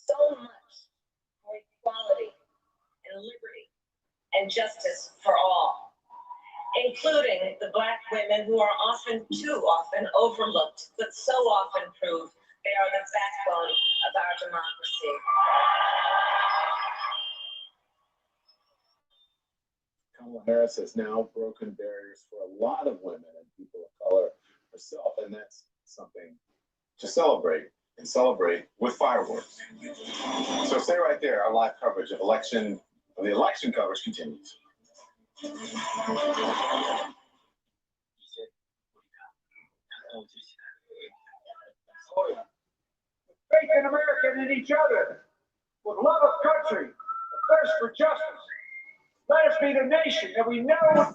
so much for equality and liberty and justice for all, including the Black women who are too often overlooked, but so often prove they are the backbone of our democracy. Kamala Harris has now broken barriers for a lot of women and people of color herself, and that's something to celebrate, and celebrate with fireworks. So stay right there. Our live coverage of the election coverage continues. Faith in America and in each other, with love of country, a thirst for justice. Let us be the nation that we know.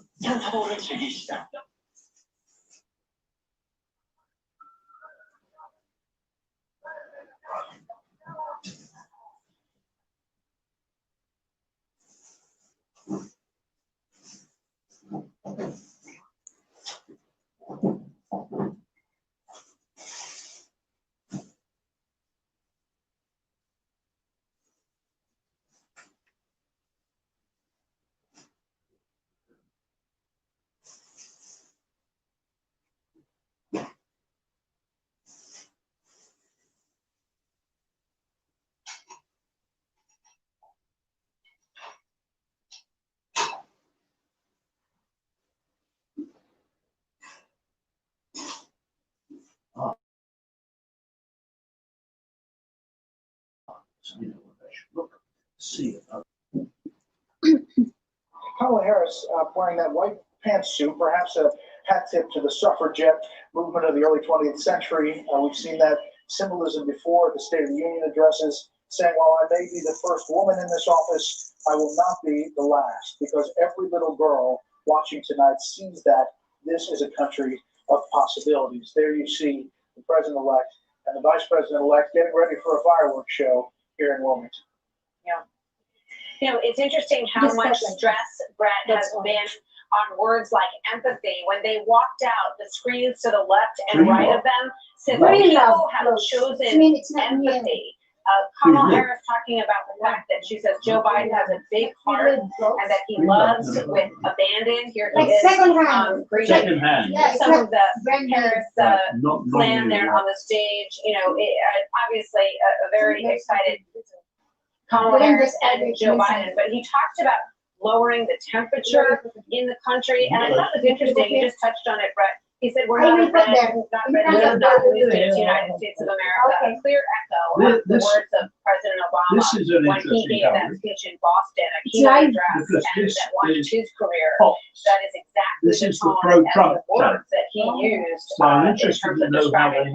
You know what they should look, see it. Kamala Harris wearing that white pantsuit, perhaps a hat tip to the suffragette movement of the early 20th century. We've seen that symbolism before at the State of the Union addresses, saying, while I may be the first woman in this office, I will not be the last, because every little girl watching tonight sees that this is a country of possibilities. There you see the president-elect and the vice president-elect getting ready for a fireworks show here in Wilmington. Yeah. You know, it's interesting how much stress Brett has been on words like empathy. When they walked out, the screens to the left and right of them said that people have chosen empathy. Kamala Harris talking about the fact that she says Joe Biden has a big heart and that he loves with abandon. Here he is greeting some of the Harris plan there on the stage. You know, obviously a very excited Kamala Harris and Joe Biden, but he talked about lowering the temperature in the country, and I thought it was interesting. You just touched on it, Brett. He said we're not ready to the United States of America. A clear echo of the words of President Obama when he gave that speech in Boston, a keynote address, and that launched his career. That is exactly the tone and the words that he used in terms of describing a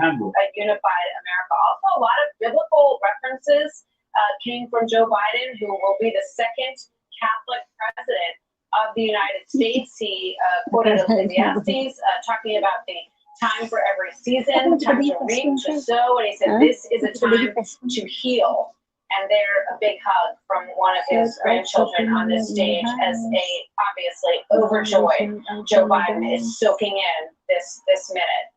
unified America. Also, a lot of biblical references came from Joe Biden, who will be the second Catholic president of the United States. He quoted Ecclesiastes talking about the time for every season, time to reap, to sow, and he said this is a time to heal. And there, a big hug from one of his grandchildren on this stage as a obviously overjoyed Joe Biden is soaking in this minute,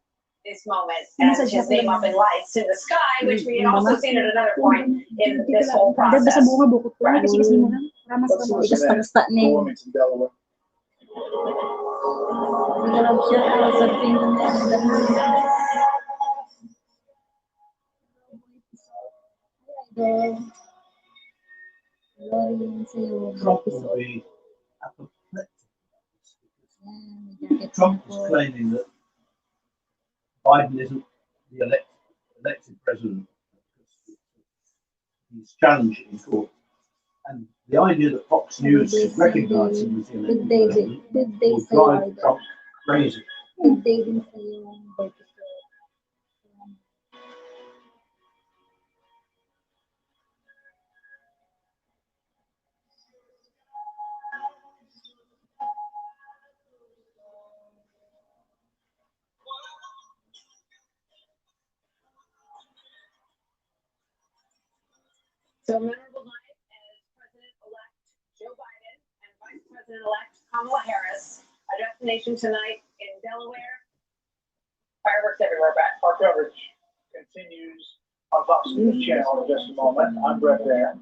this moment, and his name up in lights in the sky, which we had also seen at another point in this whole process. Wilmington, Delaware. Trump will be apoplectic. Trump is claiming that Biden isn't the elected president. He's challenged in court. And the idea that Fox News should recognize him as the elected president will drive Trump crazy. So memorable night as President-elect Joe Biden and Vice President-elect Kamala Harris. A destination tonight in Delaware. Fireworks everywhere, Brett. Our coverage continues on Fox News Channel in just a moment. I'm Brett Baer. And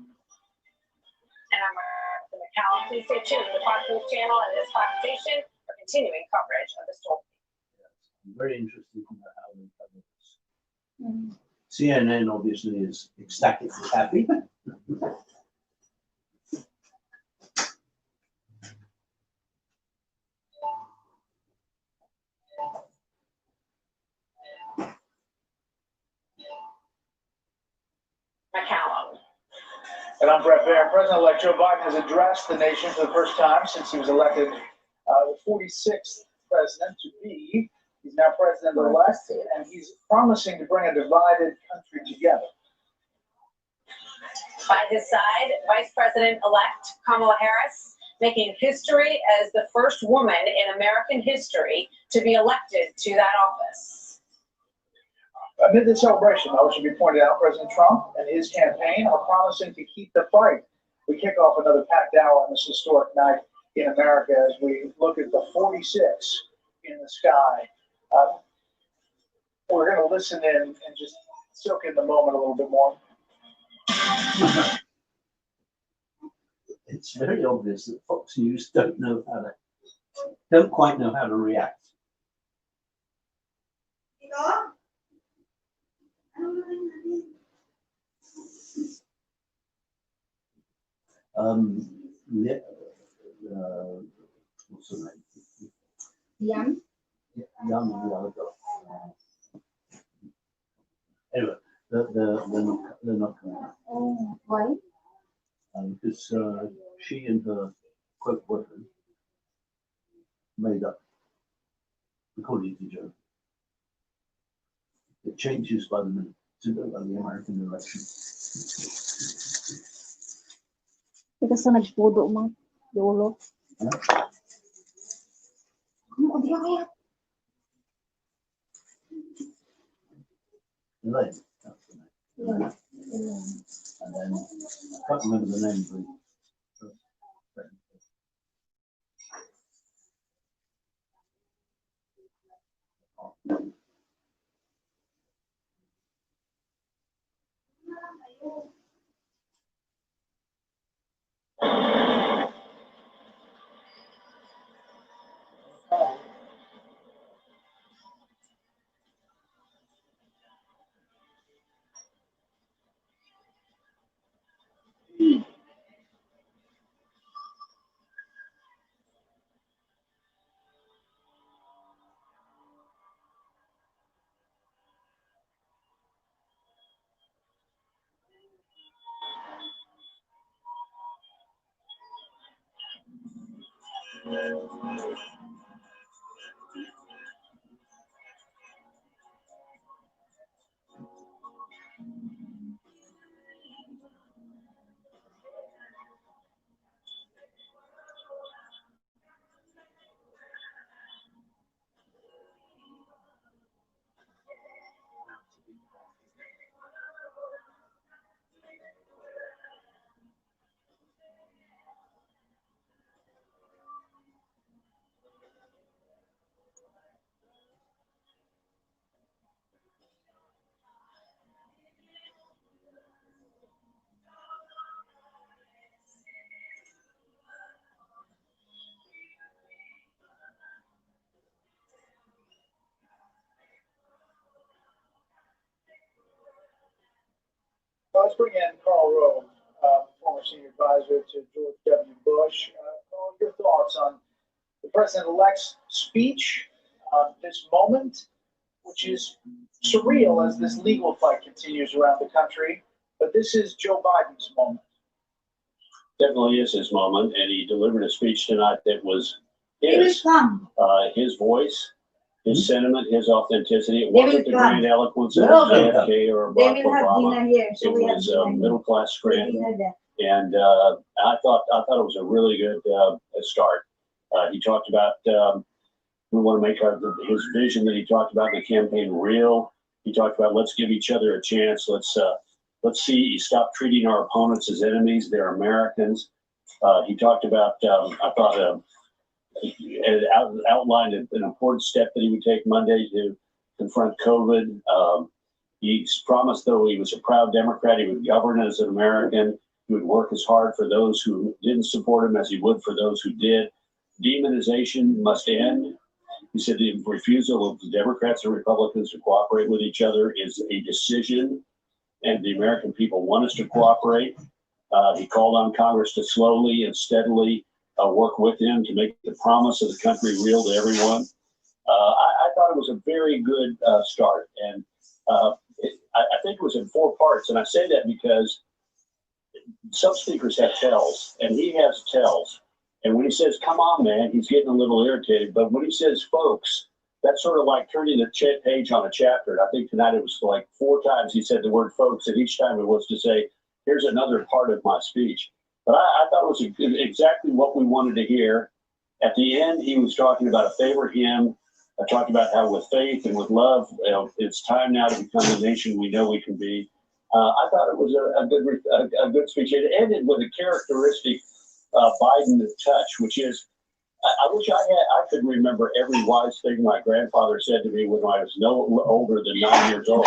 I'm Martha McCallum. Please stay tuned to the Fox News Channel and this Fox station for continuing coverage of the story. I'm very interested in how they cover this. CNN obviously is ecstatically happy. McCallum. And I'm Brett Baer. President-elect Joe Biden has addressed the nation for the first time since he was elected the 46th president to be. He's now president-elect, and he's promising to bring a divided country together. By his side, Vice President-elect Kamala Harris, making history as the first woman in American history to be elected to that office. Amid the celebration, though, it should be pointed out, President Trump and his campaign are promising to keep the fight. We kick off another packed hour on this historic night in America as we look at the 46 in the sky. We're going to listen in and just soak in the moment a little bit more. It's very obvious that Fox News don't quite know how to react. What's the name? Young. Young the other girl. Anyway, they're not coming out. Oh, why? Because she and her quote boyfriend made up, according to Joe. It changes by the minute to the American election. Because sa nagpudo mo, yolo. Ano di kaya? Elaine, that's the name. Yeah. And then I can't remember the name of the first. Let's bring in Karl Rove, former senior advisor to George W. Bush. Karl, your thoughts on the president-elect's speech, this moment, which is surreal as this legal fight continues around the country, but this is Joe Biden's moment. Definitely is his moment, and he delivered a speech tonight that was his voice, his sentiment, his authenticity. It wasn't the grand eloquence of JFK or Barack Obama. It was a middle-class script, and I thought it was a really good start. He talked about we want to make his vision that he talked about in the campaign real. He talked about let's give each other a chance. Let's stop treating our opponents as enemies. They're Americans. He talked about I thought. Outlined an important step that he would take Monday to confront COVID. He promised, though he was a proud Democrat, he would govern as an American. He would work as hard for those who didn't support him as he would for those who did. Demonization must end. He said the refusal of the Democrats and Republicans to cooperate with each other is a decision, and the American people want us to cooperate. He called on Congress to slowly and steadily work with him to make the promise of the country real to everyone. I thought it was a very good start, and I think it was in 4 parts, and I say that because some speakers have tells, and he has tells. And when he says, come on, man, he's getting a little irritated. But when he says, folks, that's sort of like turning the page on a chapter. And I think tonight it was like 4 times he said the word folks, and each time it was to say, here's another part of my speech. But I thought it was exactly what we wanted to hear. At the end, he was talking about a favorite hymn, talking about how with faith and with love, it's time now to become the nation we know we can be. I thought it was a good speech. It ended with a characteristic Biden touch, which is, I wish I could remember every wise thing my grandfather said to me when I was no older than 9 years old.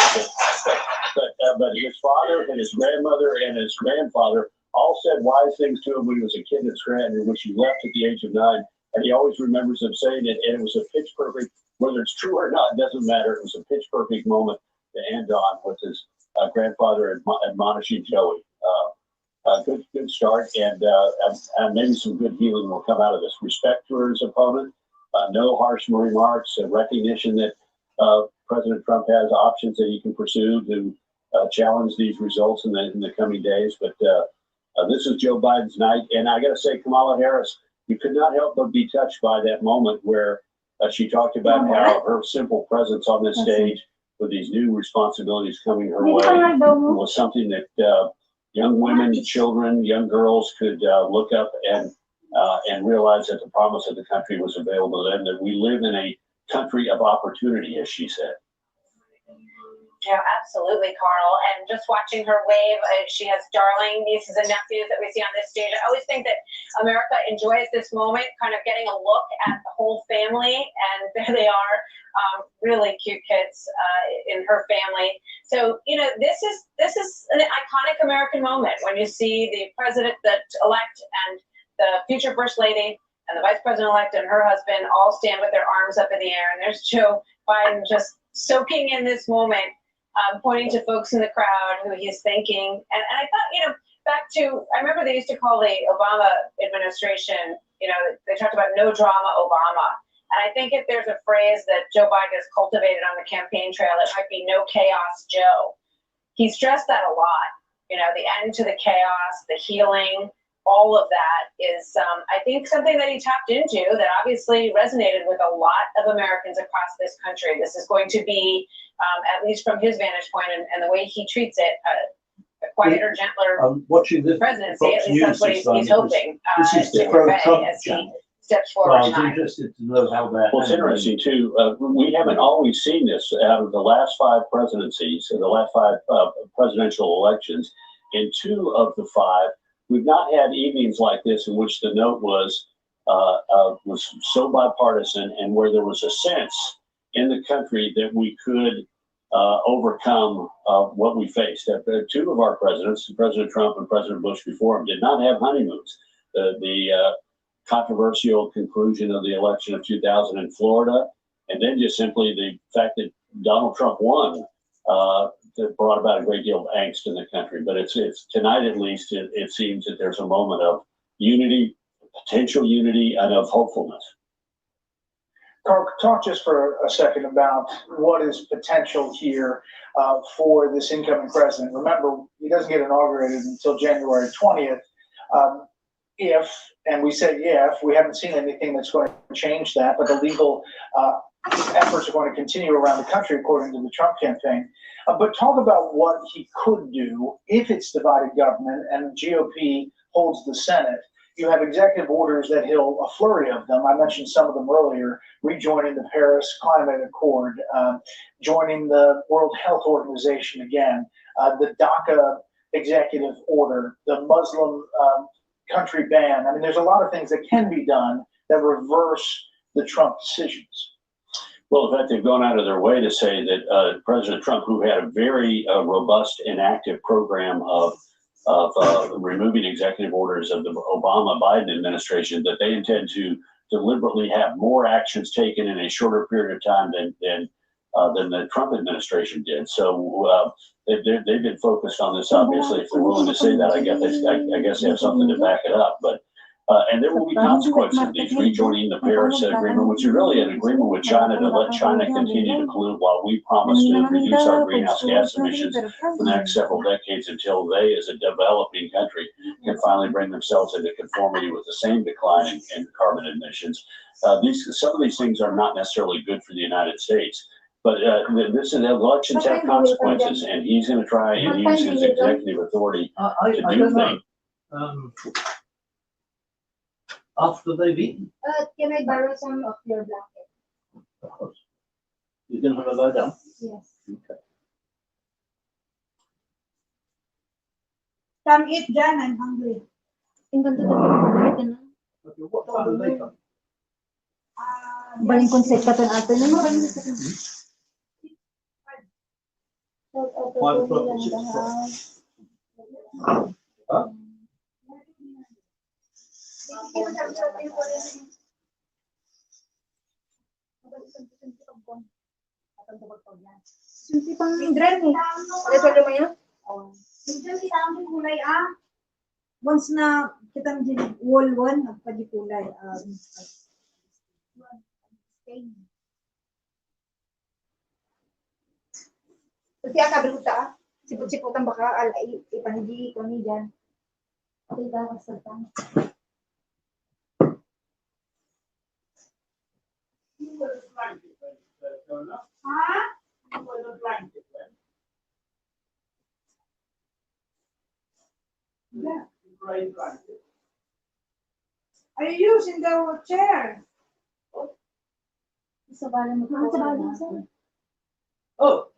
But his father and his grandmother and his grandfather all said wise things to him when he was a kid in Scranton, which he left at the age of 9. And he always remembers them saying it, and it was a pitch perfect, whether it's true or not, it doesn't matter. It was a pitch perfect moment to end on with his grandfather admonishing Joey. Good start, and maybe some good healing will come out of this. Respect for his opponent, no harsh remarks, recognition that President Trump has options that he can pursue to challenge these results in the coming days. But this is Joe Biden's night, and I got to say, Kamala Harris, you could not help but be touched by that moment where she talked about how her simple presence on this stage with these new responsibilities coming her way was something that young women, children, young girls could look up and realize that the promise of the country was available to them, that we live in a country of opportunity, as she said. Yeah, absolutely, Carl. And just watching her wave, she has darling nieces and nephews that we see on this stage. I always think that America enjoys this moment, kind of getting a look at the whole family, and there they are, really cute kids in her family. So, you know, this is an iconic American moment when you see the president-elect and the future first lady and the vice president-elect and her husband all stand with their arms up in the air, and there's Joe Biden just soaking in this moment. Pointing to folks in the crowd who he's thanking. And I thought, you know, back to, I remember they used to call the Obama administration, you know, they talked about no drama Obama. And I think if there's a phrase that Joe Biden has cultivated on the campaign trail, it might be no chaos Joe. He stressed that a lot, you know, the end to the chaos, the healing, all of that is, I think, something that he tapped into that obviously resonated with a lot of Americans across this country. This is going to be, at least from his vantage point and the way he treats it, a quieter, gentler presidency. At least that's what he's hoping to convey as he steps forward. I was interested to know how that. Well, it's interesting too. We haven't always seen this out of the last 5 presidencies and the last 5 presidential elections. In 2 of the 5, we've not had evenings like this in which the note was so bipartisan and where there was a sense in the country that we could overcome what we faced. 2 of our presidents, President Trump and President Bush before him, did not have honeymoons. The controversial conclusion of the election of 2000 in Florida, and then just simply the fact that Donald Trump won, that brought about a great deal of angst in the country. But it's tonight, at least, it seems that there's a moment of unity, potential unity, and of hopefulness. Carl, talk just for a second about what is potential here for this incoming president. Remember, he doesn't get inaugurated until January 20th. If, and we say if, we haven't seen anything that's going to change that, but the legal efforts are going to continue around the country, according to the Trump campaign. But talk about what he could do if it's divided government and the GOP holds the Senate. You have executive orders that a flurry of them. I mentioned some of them earlier, rejoining the Paris Climate Accord, joining the World Health Organization again, the DACA executive order, the Muslim country ban. I mean, there's a lot of things that can be done that reverse the Trump decisions. Well, in fact, they've gone out of their way to say that President Trump, who had a very robust and active program of removing executive orders of the Obama-Biden administration, that they intend to deliberately have more actions taken in a shorter period of time than the Trump administration did. So they've been focused on this. Obviously, if they're willing to say that, I guess they have something to back it up. But and there will be consequences of these rejoining the Paris Agreement, which is really an agreement with China to let China continue to pollute while we promise to reduce our greenhouse gas emissions for the next several decades until they, as a developing country, can finally bring themselves into conformity with the same decline in carbon emissions. Some of these things are not necessarily good for the United States. But this elections have consequences, and he's going to try and use his executive authority to do things. After they've eaten. Can I borrow some of your blanket? Of course. You're going to have a lie down? Yes. Okay. Come eat, Jan. I'm hungry. Okay, what time do they come? Baling konsep ka ito natin. 5 o'clock or 6 o'clock? Huh? Sunti pang Indran eh. Ito mo yun? Medyo kita ang kulay once na kita ang wall one, nagpadikulay. Kasi akabil ko ta. Sipot-sipotan baka ipanhindi ko ni dyan. Okay ka kasaltan. Yeah. Are you using the chair? Sa balan mo. Sa balan mo. Oh.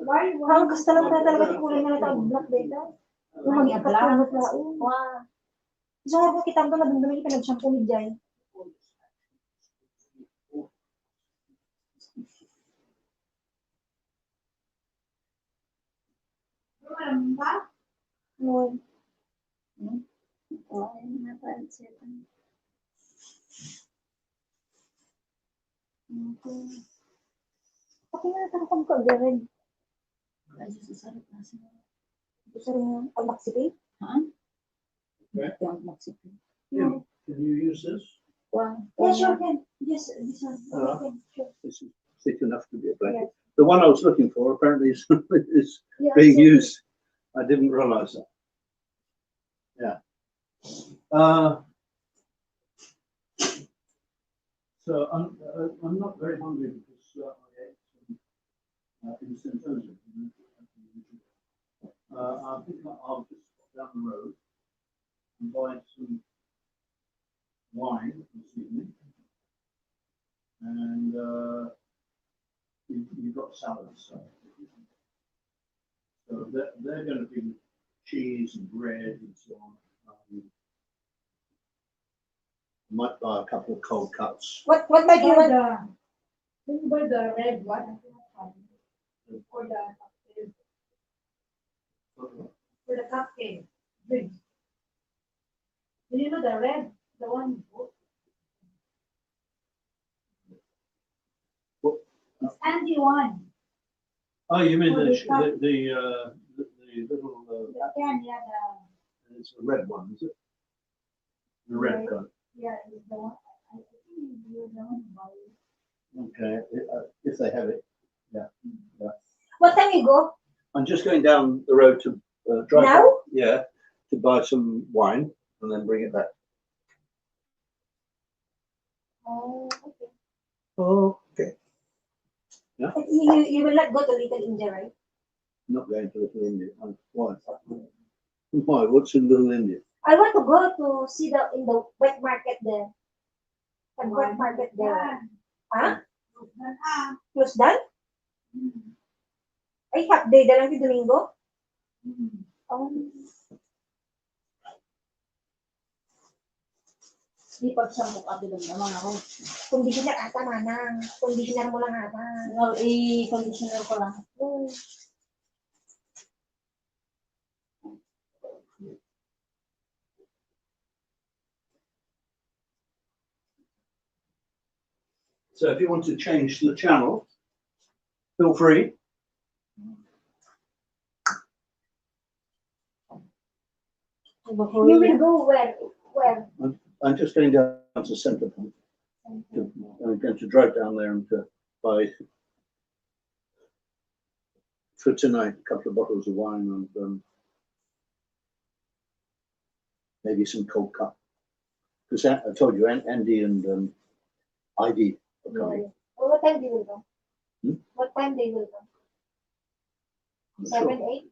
Why? Ang gusto lang talaga kulay na ito ang black data. Yung mag-iakat ko na ito. Wow. Gusto nga po kitang ito na dumdumi ka nag-shampoo ni Jai. Ba? Ngayon. Oo, napansin. Okay na ito kung kagarin. Ay, susarap na siya. Susarap na. Ang maksipi? Ha? Ang maksipi. Can you use this? Wow. Yeah, sure can. Yes, this one. Okay, sure. This is thick enough to be a blanket. The one I was looking for apparently is Yeah, being used. I didn't realize that. Yeah. So I'm not very hungry because I ate some instant toast. I think I'll just pop down the road and buy some wine this evening. And you've got salads. So they're going to be cheese and bread and so on. Might buy a couple of cold cuts. What might you want? Buy the red one. For the cupcake. Drink. Do you know the red? The one. It's Andy one. Oh, you mean For the the cup. little? The can, yeah, It's a red one, is it? The red Right. colour. yeah, it's the one. I think you're the one who buy it. Okay, if they have it. What time you go? I'm just going down the road to drive. Now? Back, yeah, to buy some wine and then bring it back. Oh, okay. Oh, okay. You will not go to Little India, right? Not going to Little India. Why? Why? What's in Little India? I want to go to see in the wet market there. The wet market there. Huh? Close done? Ay, half day na lang si Domingo? Oh. Di pagsambok abi lang naman ako. Conditioner ata manang. Conditioner mo lang ata. No, i-conditioner ko lang. So if you want to change the channel, feel free. You will go where? Where? I'm just going down to Centre Point. I'm going to drive down there and buy for tonight a couple of bottles of wine and maybe some cold cut. Because I told you, Andy and ID are coming. Oh, what time they will come? Hmm? What time they will come? I'm 7, sure. 8?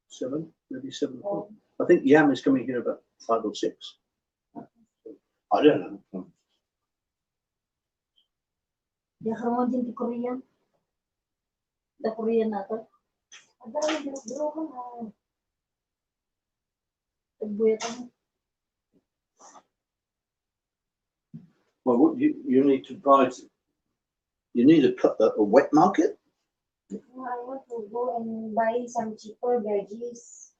7, maybe 7 o'clock. I think Yam is coming here about 5 or 6. I don't know. Di ako din di Korean. The Korean nato. Ang dami, bro ka na. Tagbuya ka. Well, what you need to buy, you need a wet market. I want to go and buy some cheaper veggies.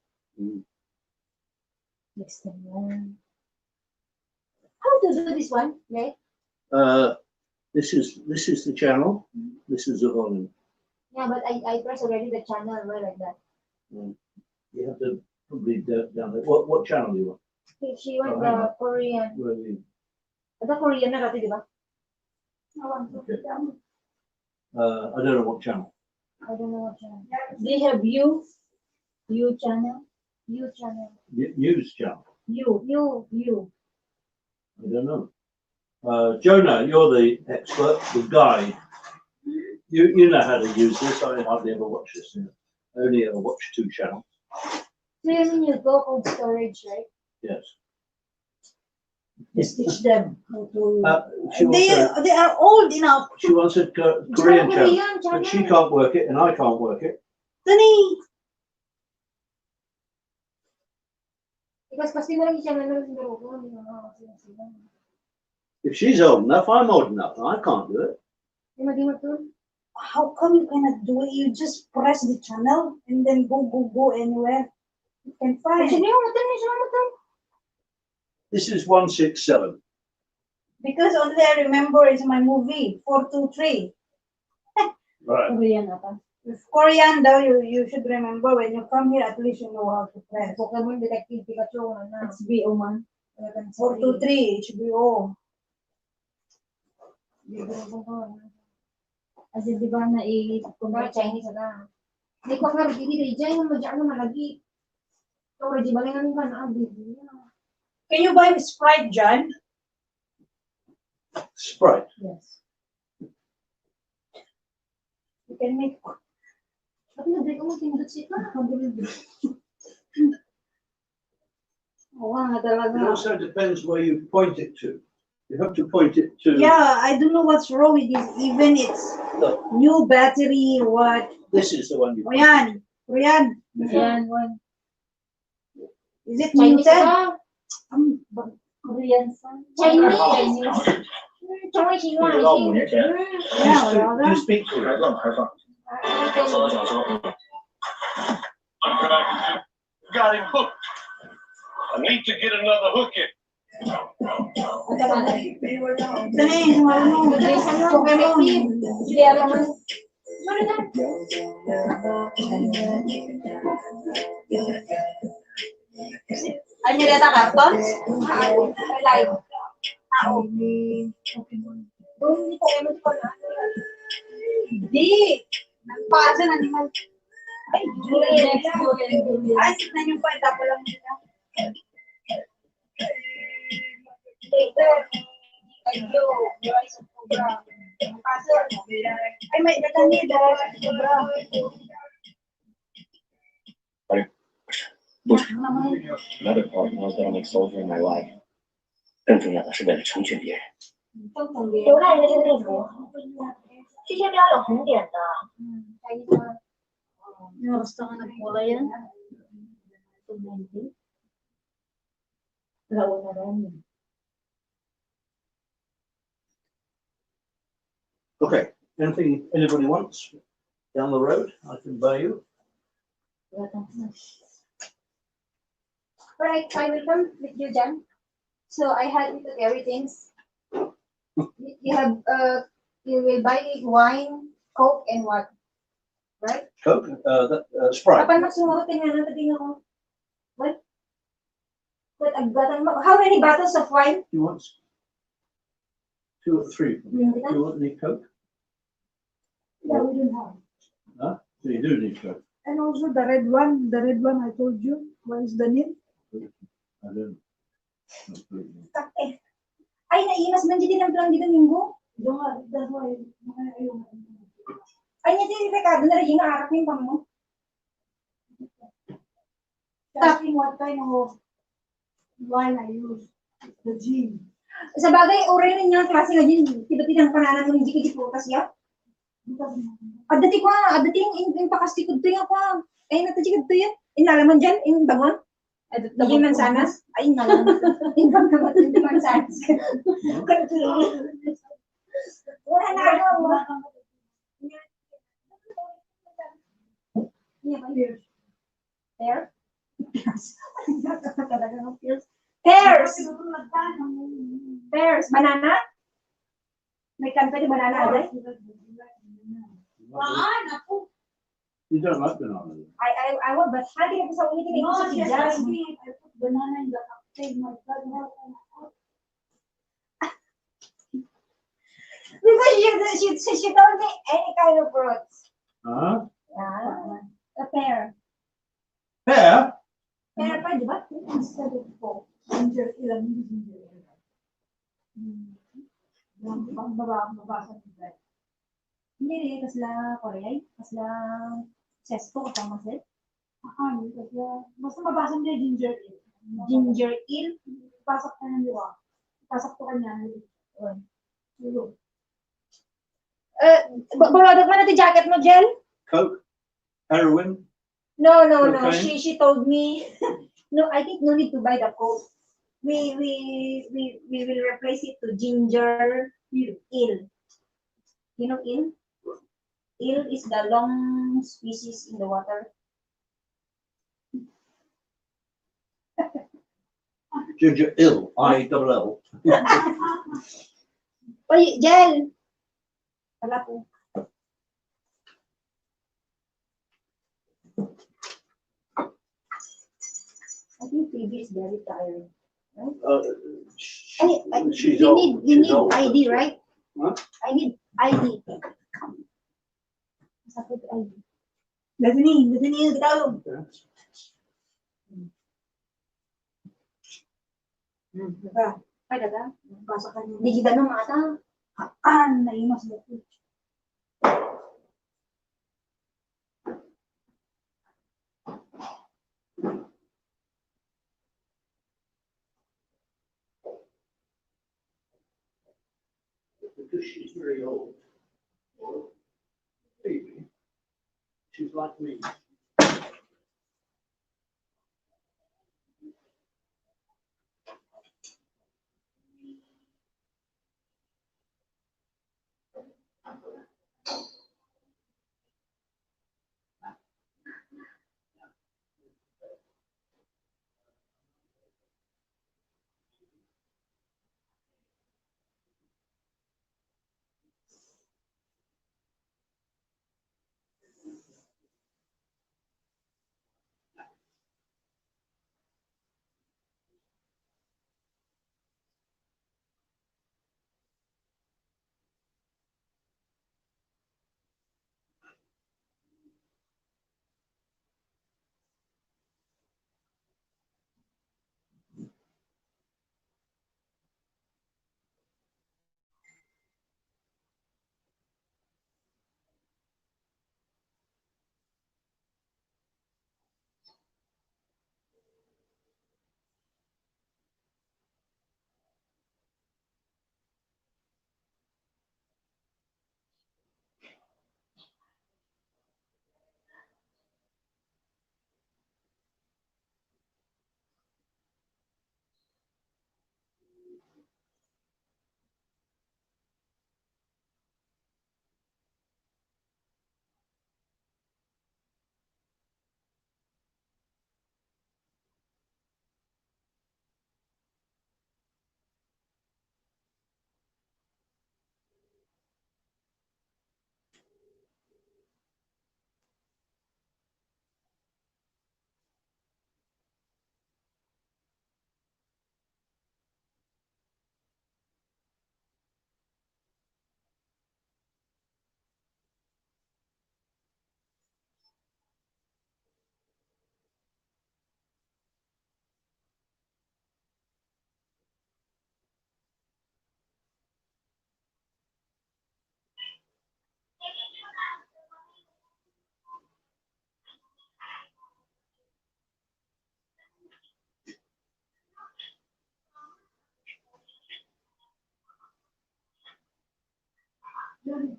Next time lang. How to do this one? Right? This is the channel. This is the volume. Yeah, but I press already the channel right like that. You have to probably down there. What channel do you want? She went the Korean. Where are you? The Korean na dati, di ba? Okay. I don't know what channel. I don't know what channel. They have you channel. You channel. News channel. You. I don't know. Jonah, you're the expert, the guide. You know how to use this. I hardly ever watch this. I only ever watch 2 channels. So you mean you go on storage, right? Yes. Just teach them how to. She They are old enough. wants a Korean channel, but she can't work it, and I can't work it. Tani. Because pasti mo lang yung channel na siguro ko. If she's old enough, I'm old enough. I can't do it. Di mo to? How come you cannot do it? You just press the channel and then go anywhere. You can find Sino it. yung matan? This is 167. Because only I remember is my movie 423. Right. Korean ata. If Korean daw, you should remember when you come here, at least you know how to press. Pokemon Detective Pikachu na. It's BO man. 423 HBO. Kasi di ba kung Chinese na. Hindi ko nga hindi dyan yung madyan na malagi. So, di ba lang nga na Can you buy Sprite, John? Sprite. Yes. You can make. Tapi nabili ko mo tinudot siya. Oo nga It talaga. also depends where you point it to. You have to point it to. Yeah, I don't know what's wrong with this. Even it's Look, new battery, what? this is the one you. Korean. Yan, one. Is it Chinese muted? ba? Korean. Chinese. Chinese. Yeah, Do you speak to her? Got him hooked. I need to get another hook in. Dali, marunong. Pokemon. Ano yung data cartons? Live. Tao. Doon, Pokemon ko na. Hindi. Nagpasa na naman. Ay, Julian. Ay, tignan yung pa. Tapo lang nila. Later. Ayun. Yung isang program. Kaso, Ay, may data nila. Sobra. Another part knows that I'm a soldier in my life. 更重要的是为了成全别人。有看人家那幅，这些标有红点的。Yung gusto nga nagpula yan. Laon na rin. Okay, anything anybody wants down the road, I can buy you. Alright, I will come with you, Jan. So I had you to carry things. You have you will buy wine, Coke, and what? Right? Coke, Sprite. Kapan magsumunod tingnan natin ako. What? How many bottles of wine? You want 2 or 3? Mm, You want any Coke? Yeah, we don't have. Huh? So you do need Coke. And also the red one I told you. What is the name? I don't. Ay, naimas man dito ng plan dito minggu. That's why. Ay, niya si Ricardo na rin yung arap yung pang mo. Asking what kind of wine I use. The gin. Sa bagay, oray na niya klase nga dyan. Tiba-tiba ang pananan mo, hindi ka di prutas ya. Adati ko yung pakastikod to yung pa. Ay, natajikod to yan. Inalaman dyan, yung bangon. Hindi mansanas. Ay, nalaman. Yung bangon, hindi mansanas. Wala na ako. Pear? Pears! Pears! Banana? May kanta di banana agad? You don't like banana. I want, but hati na po sa ulitin yung sa pizza. Banana in the cocktail. My God, Because she told me any kind of fruits. Huh? A pear. Pear? Pear pa, di ba? instead of Coke. Ginger ale, I'm using ginger ale. Mabasa ng bread. Hindi rin, kasla Koreay, kasla sesto, kasama masit. Kasi basta mabasa niya ginger ale. Ginger ale. Pasok ka ng liwa. Pasok ko kanya. Tulog. Barodot mo na ti jacket mo, Jen? Coke? Heroin? No. Okay. She told me, no, I think no need to buy the Coke. We will replace it to ginger ale. You know ale? Ale is the long species in the water. Ginger ill, I-double-L. Oy, Jen! Wala po. I think Phoebe is very tired. Right? She's you old. need She's old. ID, right? Huh? I need ID. Sakit ID. Bethany, kita. Diba? Ay, daga. Pasok ka niya. Hindi kita nung ata. Naimas na po. Because she's very old. Maybe. She's like me.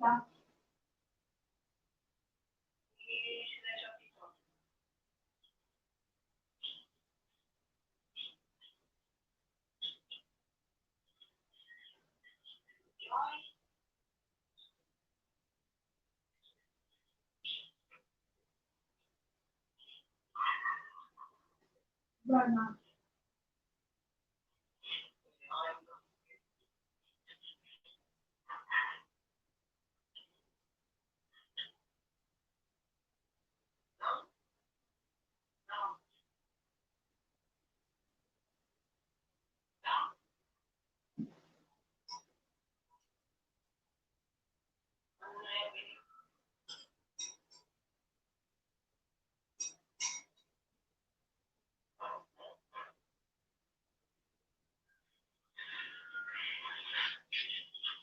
Burma.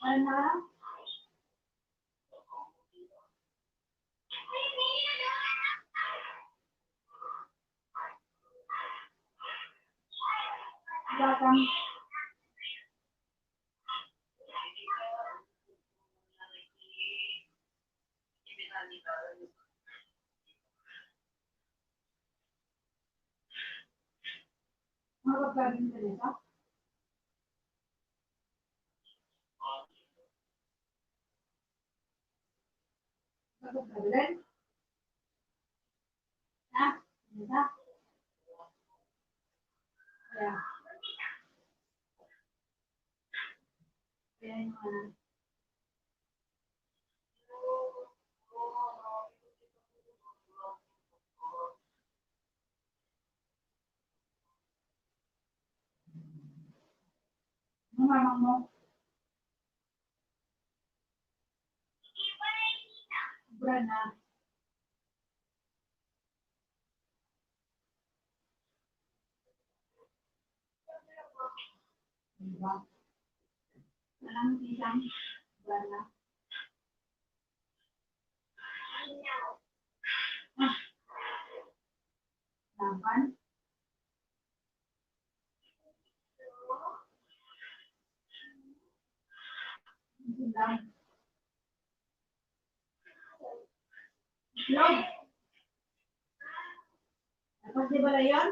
Ano? Belakang. Apa garing dito? Apa garing? Ah, dito. Ya. Yan mana? Mama mo. Brana. Diba? Walang isang brana. Ah. Laban. Lang. Log. Tapos di ba na yun?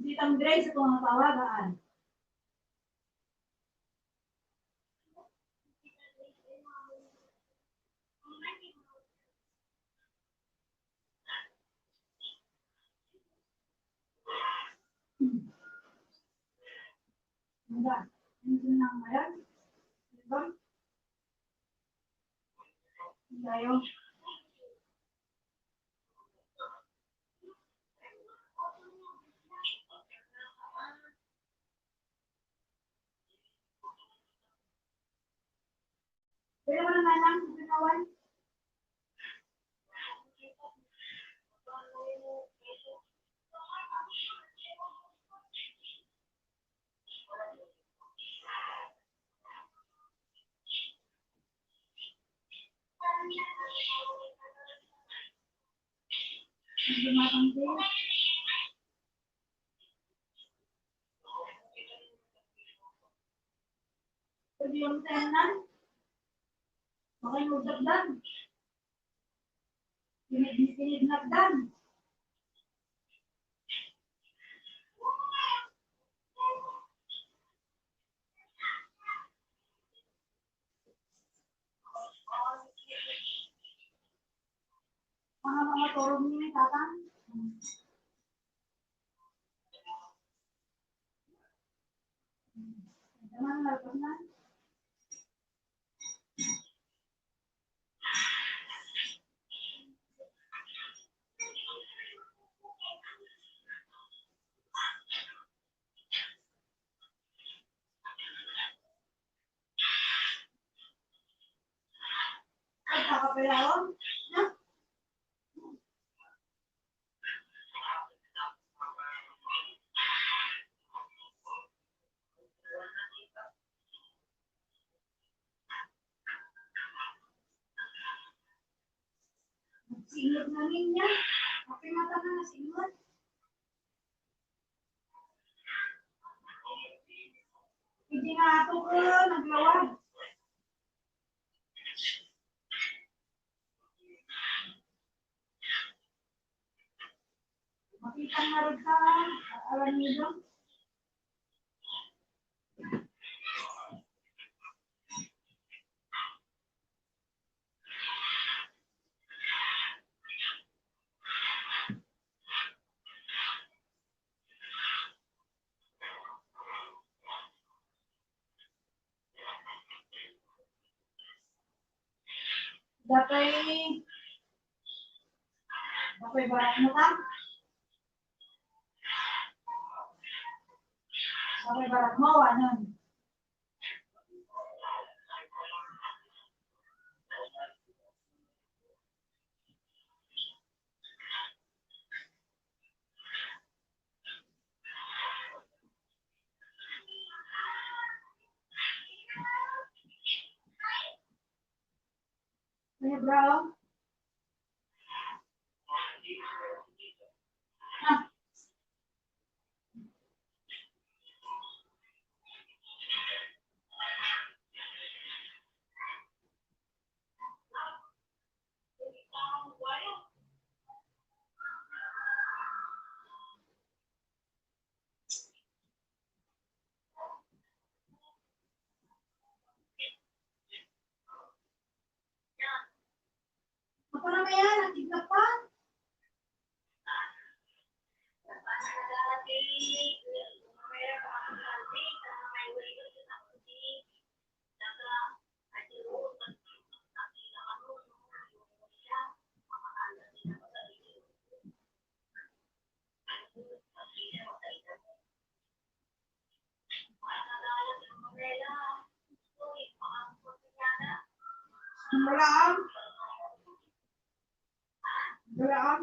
Di Grace ito ang tawagaan. Enggak, ini senang ya. Bang. Ayo. Pero mana nalang kawan? Pwede yung tenan. Makinudagdan. Pinagdan. Mga turong niya tatang. Jangan lakukan. Apa pelawon? Nah. Singot namin niya. Kape mata na singot. Hindi nga ato ko, naglawag. Makita nga rin sa alam niyo doon. Dapat barat mo ta? Dapat barat mo, ano? Hey, bro. Apa namanya? Nanti apa? Berang. Berang.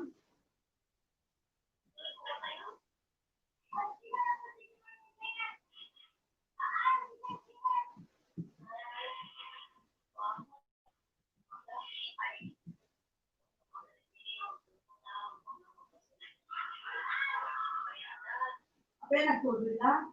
Apa yang aku bilang?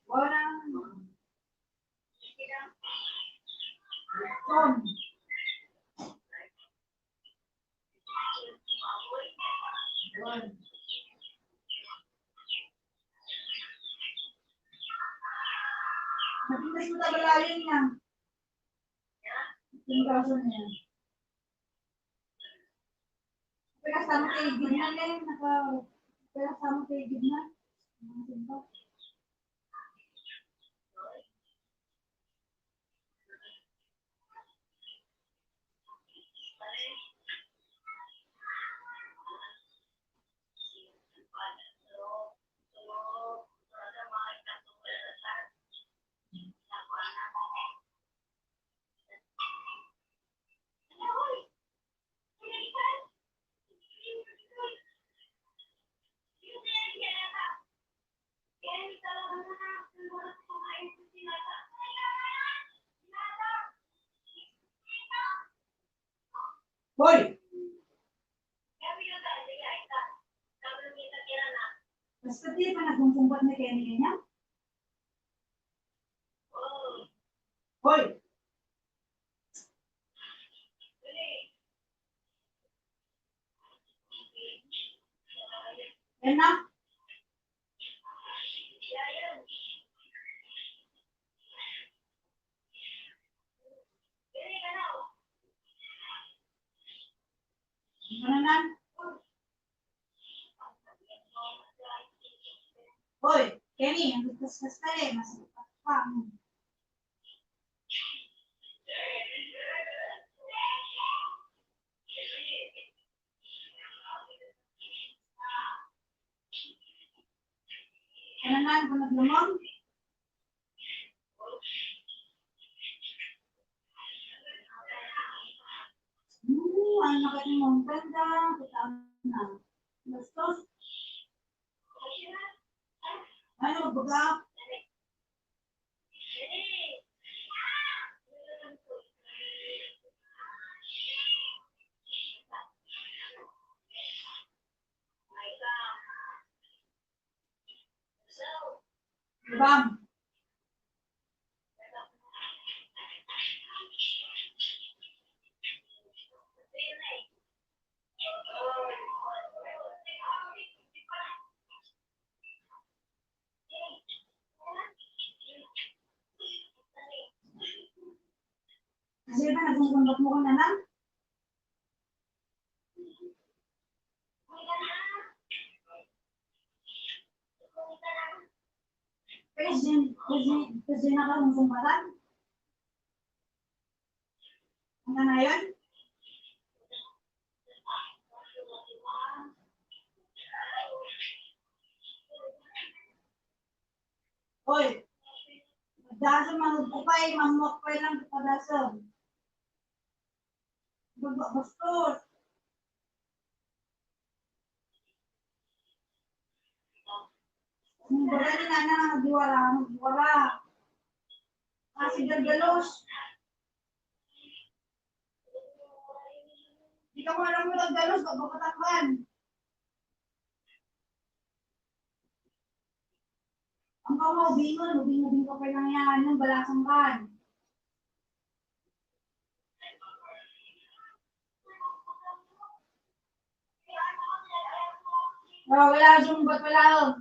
Orang. Tom. Nakita mo na balayan niya. Yung braso niya. Pero kasama kay Gidna ngayon. Pero kasama kay Gidna. Hoy! Basta di pa nagmumpat na kaya niya? Hoy! Yan na? Ano na? Hoy, Kenny, ang gusto ka eh. Masakit pa. Kailangan ko naglumong? Ano na kayo mong ganda? Kitaan na. Bastos? Ano, magbaga? Bam! Kasi ba nagsusunod mo ko na lang? Kasi nakarungsumbatan? Hanggang na yun? Hoy! Magdasa manugupay, mamuakpay lang padasa. Bastos! Ang baga ni Nana, magdiwara. Kasi gagalos. Di ka mo alam mo gagalos, magpapatakban. Ang kawaw, ubing ka pa lang yan, yung balasang kan. Oh, wala, sumbat, wala.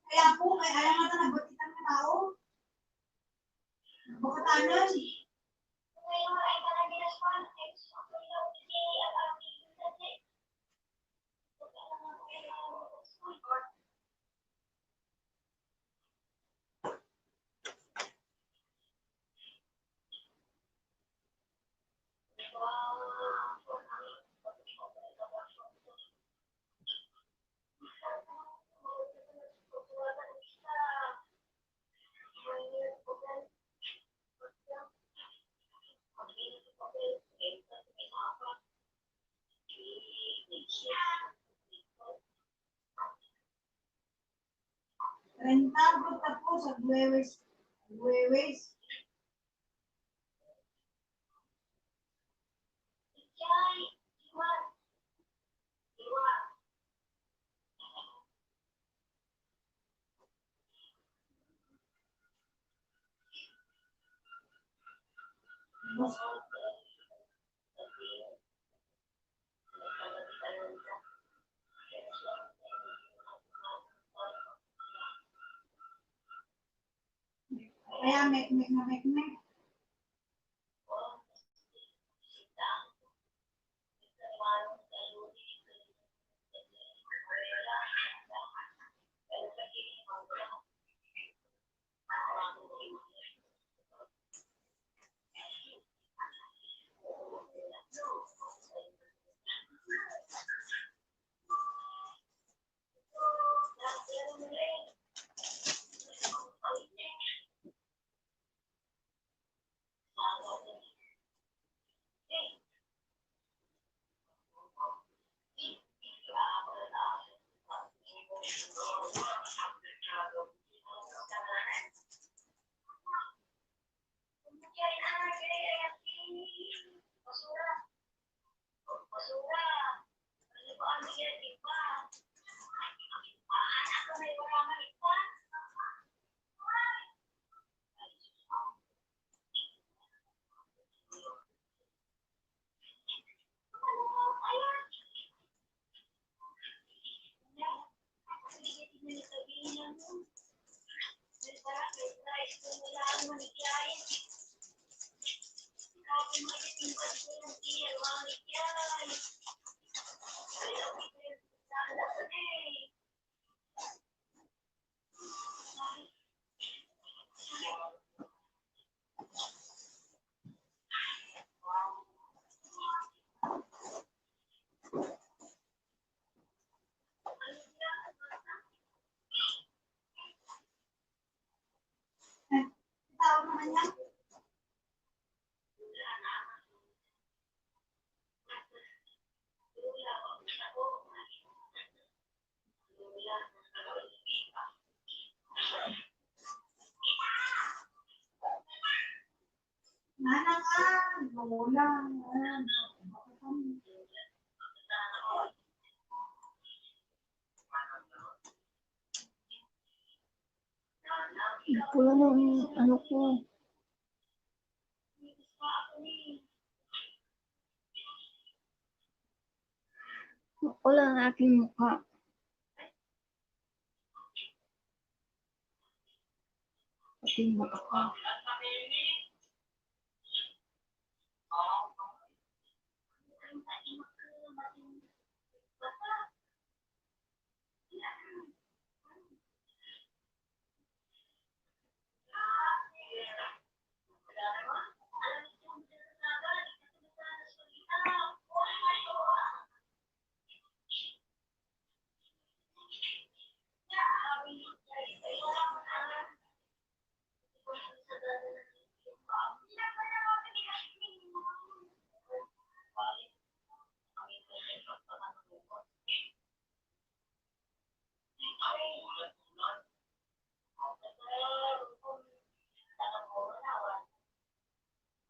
Kaya po, alam nga na nagbatitan ka tao. Bakatanan. Rentado tapos sa Huwewes. Kaya mek. Pula ng ano ko. Wala ang aking mukha. Pati yung mata ko.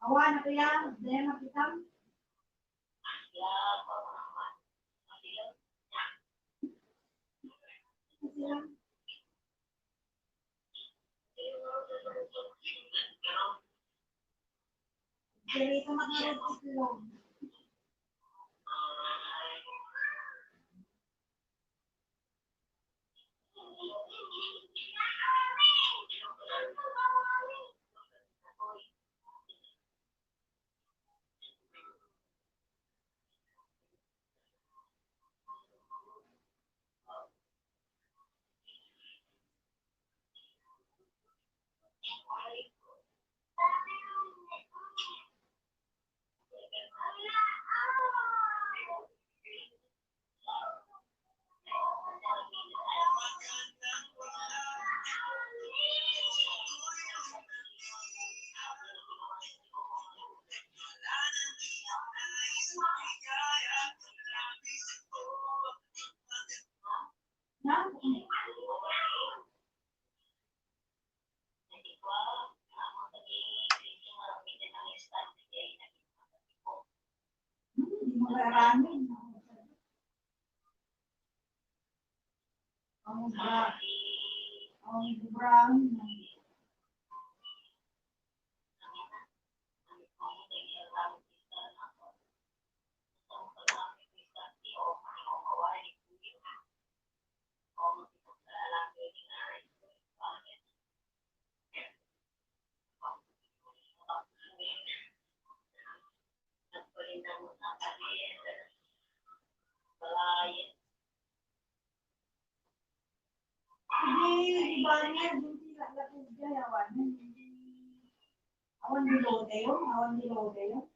Awan na kaya, dahil makita. Jadi itu makanya itu. Marami. Ang brown. Hindi, iba niya, hindi lagat niya, awan nilote yun, awan nilote yun.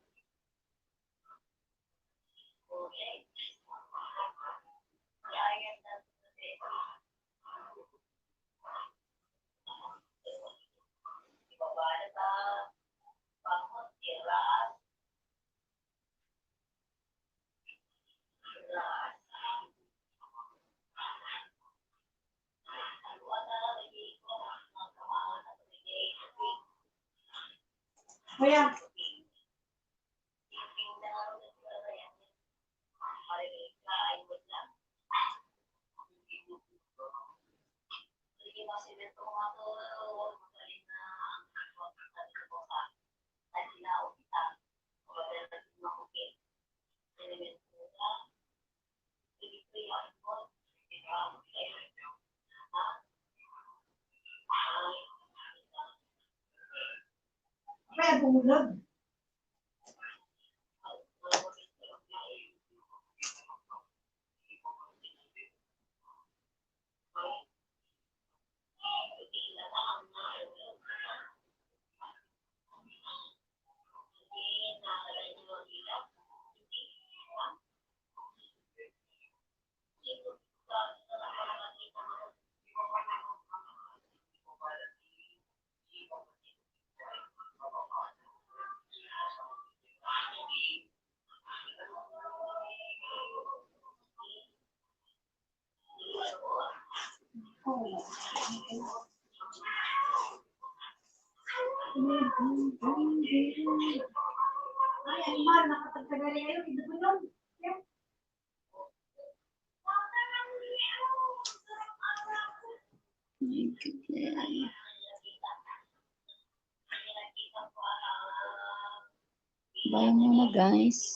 Kuya. pumulog. Ay, animal, nakapagtagali kayo, hindi po yun. Bye muna guys.